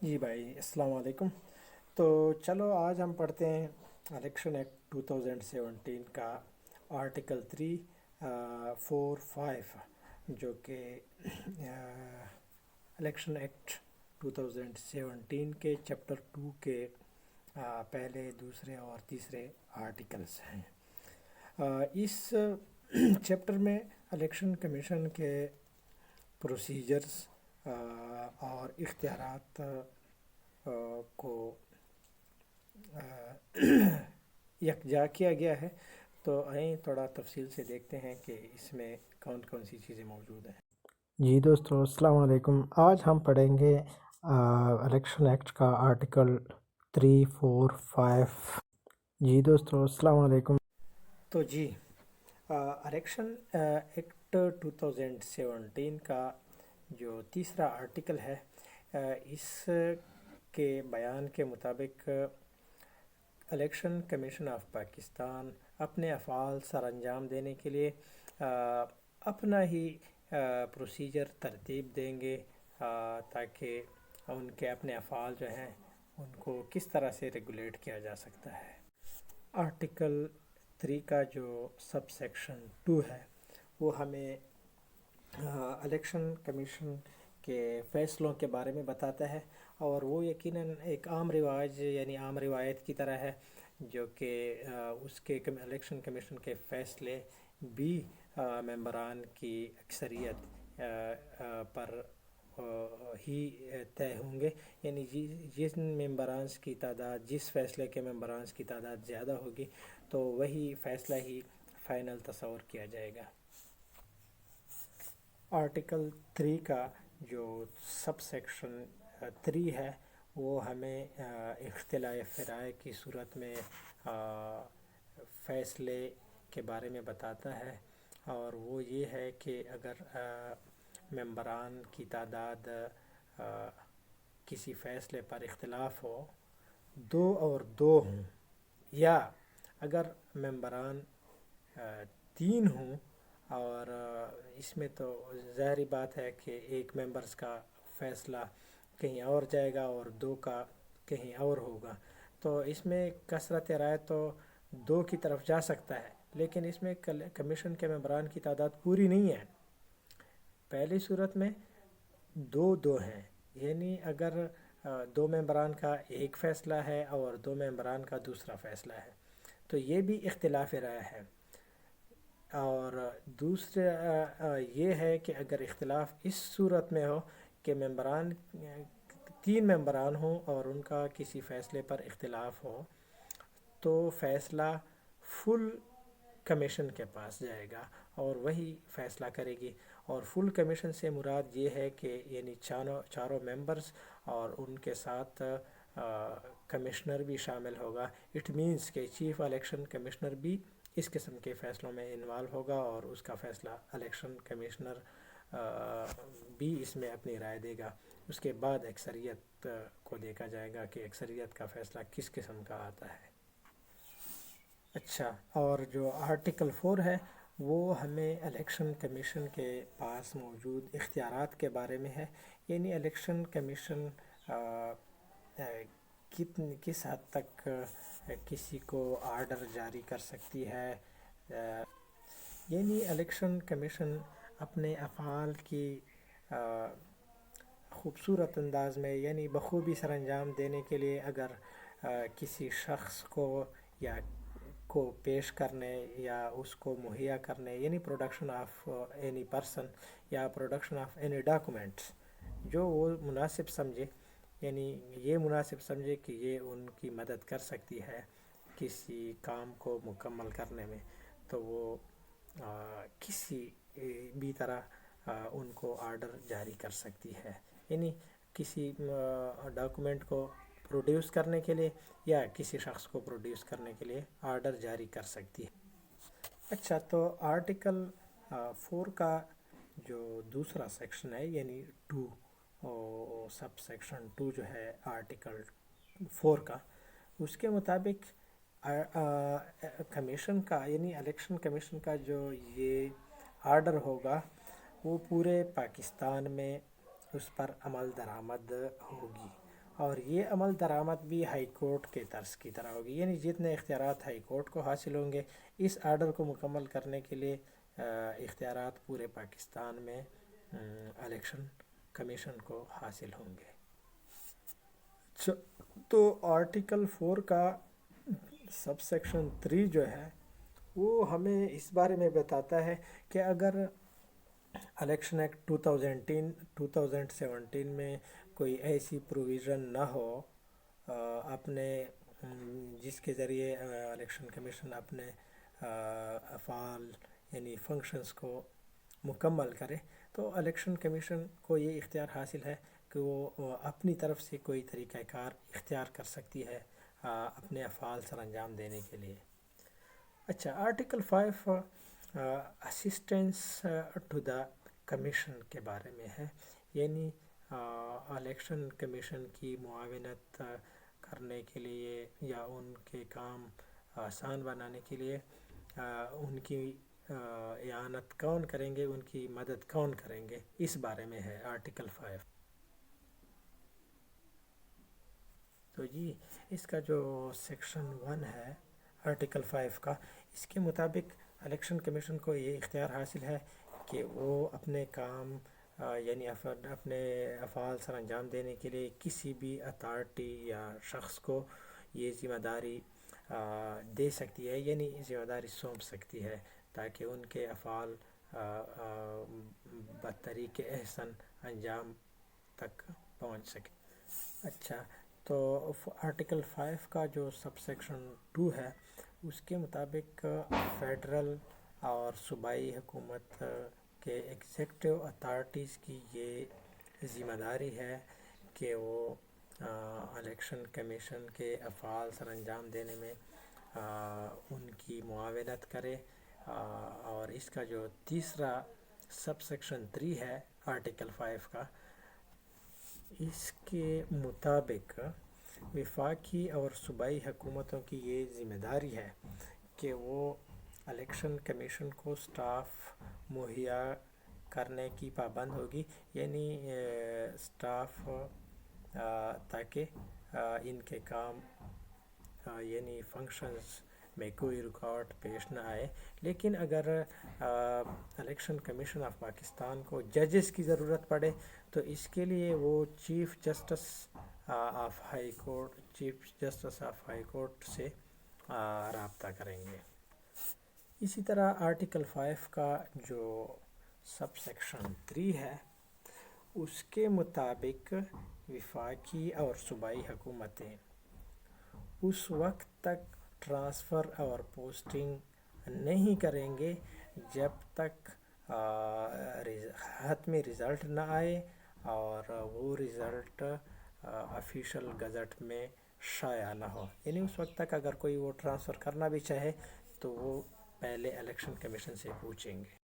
جی بھائی السلام علیکم۔ تو چلو آج ہم پڑھتے ہیں الیکشن ایکٹ 2017 کا آرٹیکل 3 4 5، جو کہ الیکشن ایکٹ 2017 کے چیپٹر 2 کے پہلے دوسرے اور تیسرے آرٹیکلس ہیں۔ اس چیپٹر میں الیکشن کمیشن کے پروسیجرز اور اختیارات کو یکجا کیا گیا ہے۔ تو آئیں تھوڑا تفصیل سے دیکھتے ہیں کہ اس میں کون کون سی چیزیں موجود ہیں۔ جی دوستو السلام علیکم۔ آج ہم پڑھیں گے الیکشن ایکٹ کا آرٹیکل 3 4 5۔ جی دوستو السلام علیکم۔ تو جی الیکشن ایکٹ 2017 کا جو تیسرا آرٹیکل ہے، اس کے بیان کے مطابق الیکشن کمیشن آف پاکستان اپنے افعال سر انجام دینے کے لیے اپنا ہی پروسیجر ترتیب دیں گے، تاکہ ان کے اپنے افعال جو ہیں ان کو کس طرح سے ریگولیٹ کیا جا سکتا ہے۔ آرٹیکل 3 کا جو سب سیکشن 2 ہے وہ ہمیں الیکشن کمیشن کے فیصلوں کے بارے میں بتاتا ہے، اور وہ یقیناً ایک عام رواج یعنی عام روایت کی طرح ہے، جو کہ اس کے الیکشن کمیشن کے فیصلے بھی ممبران کی اکثریت پر ہی طے ہوں گے، یعنی جن ممبرانس کی تعداد، جس فیصلے کے ممبرانس کی تعداد زیادہ ہوگی تو وہی فیصلہ ہی فائنل تصور کیا جائے گا۔ آرٹیکل 3 کا جو سب سیکشن 3 ہے وہ ہمیں اختلاف رائے کی صورت میں فیصلے کے بارے میں بتاتا ہے، اور وہ یہ ہے کہ اگر ممبران کی تعداد کسی فیصلے پر اختلاف ہو، 2 ہوں، یا اگر ممبران 3 ہوں، اور اس میں تو ظاہری بات ہے کہ ایک ممبرس کا فیصلہ کہیں اور جائے گا اور 2 کا کہیں اور ہوگا، تو اس میں کثرت رائے تو 2 کی طرف جا سکتا ہے، لیکن اس میں کمیشن کے ممبران کی تعداد پوری نہیں ہے۔ پہلی صورت میں 2 ہیں، یعنی اگر 2 ممبران کا ایک فیصلہ ہے اور 2 ممبران کا دوسرا فیصلہ ہے تو یہ بھی اختلاف رائے ہے۔ اور دوسرا یہ ہے کہ اگر اختلاف اس صورت میں ہو کہ 3 ممبران ہوں اور ان کا کسی فیصلے پر اختلاف ہو، تو فیصلہ فل کمیشن کے پاس جائے گا اور وہی فیصلہ کرے گی۔ اور فل کمیشن سے مراد یہ ہے کہ یعنی چاروں ممبرز اور ان کے ساتھ کمشنر بھی شامل ہوگا۔ اٹ مینس کہ چیف الیکشن کمشنر بھی اس قسم کے فیصلوں میں انوالو ہوگا، اور اس کا فیصلہ الیکشن کمشنر بھی اس میں اپنی رائے دے گا۔ اس کے بعد اکثریت کو دیکھا جائے گا کہ اکثریت کا فیصلہ کس قسم کا آتا ہے۔ اچھا، اور جو آرٹیکل 4 ہے وہ ہمیں الیکشن کمیشن کے پاس موجود اختیارات کے بارے میں ہے، یعنی الیکشن کمیشن کس حد تک کسی کو آرڈر جاری کر سکتی ہے، یعنی الیکشن کمیشن اپنے افعال کی خوبصورت انداز میں یعنی بخوبی سر انجام دینے کے لیے اگر کسی شخص کو پیش کرنے یا اس کو مہیا کرنے، یعنی پروڈکشن آف اینی پرسن یا پروڈکشن آف اینی ڈاکومنٹس، جو وہ مناسب سمجھے، یعنی یہ مناسب سمجھے کہ یہ ان کی مدد کر سکتی ہے کسی کام کو مکمل کرنے میں، تو وہ کسی بھی طرح ان کو آرڈر جاری کر سکتی ہے، یعنی کسی ڈاکومنٹ کو پروڈیوس کرنے کے لیے یا کسی شخص کو پروڈیوس کرنے کے لیے آرڈر جاری کر سکتی ہے۔ اچھا، تو آرٹیکل 4 کا جو دوسرا سیکشن ہے یعنی 2، سب سیکشن 2 جو ہے آرٹیکل 4 کا، اس کے مطابق کمیشن کا یعنی الیکشن کمیشن کا جو یہ آرڈر ہوگا وہ پورے پاکستان میں اس پر عمل درآمد ہوگی، اور یہ عمل درآمد بھی ہائی کورٹ کے طرز کی طرح ہوگی، یعنی جتنے اختیارات ہائی کورٹ کو حاصل ہوں گے اس آرڈر کو مکمل کرنے کے لیے اختیارات پورے پاکستان میں الیکشن کمیشن کو حاصل ہوں گے۔ تو آرٹیکل 4 کا سب سیکشن 3 جو ہے وہ ہمیں اس بارے میں بتاتا ہے کہ اگر الیکشن ایکٹ 2017 میں کوئی ایسی پروویژن نہ ہو اپنے جس کے ذریعے الیکشن کمیشن اپنے افعال یعنی فنکشنز کو مکمل کرے، تو الیکشن کمیشن کو یہ اختیار حاصل ہے کہ وہ اپنی طرف سے کوئی طریقہ کار اختیار کر سکتی ہے اپنے افعال سر انجام دینے کے لیے۔ اچھا، article 5 assistance to the commission کے بارے میں ہے، یعنی الیکشن کمیشن کی معاونت کرنے کے لیے یا ان کے کام آسان بنانے کے لیے ان کی اعانت کون کریں گے، ان کی مدد کون کریں گے، اس بارے میں ہے آرٹیکل 5۔ تو جی اس کا جو سیکشن 1 ہے آرٹیکل 5 کا، اس کے مطابق الیکشن کمیشن کو یہ اختیار حاصل ہے کہ وہ اپنے کام یعنی اپنے افعال سر انجام دینے کے لیے کسی بھی اتھارٹی یا شخص کو یہ ذمہ داری دے سکتی ہے، یعنی ذمہ داری سونپ سکتی ہے تاکہ ان کے افعال بطریق احسن انجام تک پہنچ سکے۔ اچھا، تو آرٹیکل 5 کا جو سب سیکشن 2 ہے اس کے مطابق فیڈرل اور صوبائی حکومت کے ایگزیکٹو اتھارٹیز کی یہ ذمہ داری ہے کہ وہ الیکشن کمیشن کے افعال سر انجام دینے میں ان کی معاونت کرے، اور اس کا جو تیسرا سب سیکشن 3 ہے آرٹیکل 5 کا، اس کے مطابق وفاقی اور صوبائی حکومتوں کی یہ ذمہ داری ہے کہ وہ الیکشن کمیشن کو سٹاف مہیا کرنے کی پابند ہوگی، یعنی سٹاف تاکہ ان کے کام یعنی فنکشنز میں کوئی رکاوٹ پیش نہ آئے۔ لیکن اگر الیکشن کمیشن آف پاکستان کو ججز کی ضرورت پڑے تو اس کے لیے وہ chief justice of high court سے رابطہ کریں گے۔ اسی طرح آرٹیکل 5 کا جو سب سیکشن 3 ہے اس کے مطابق وفاقی اور صوبائی حکومتیں اس وقت تک ٹرانسفر اور پوسٹنگ نہیں کریں گے جب تک حتمی رزلٹ نہ آئے اور وہ رزلٹ آفیشیل گزٹ میں شائع نہ ہو، یعنی اس وقت تک اگر کوئی وہ ٹرانسفر کرنا بھی چاہے تو وہ پہلے الیکشن کمیشن سے پوچھیں گے۔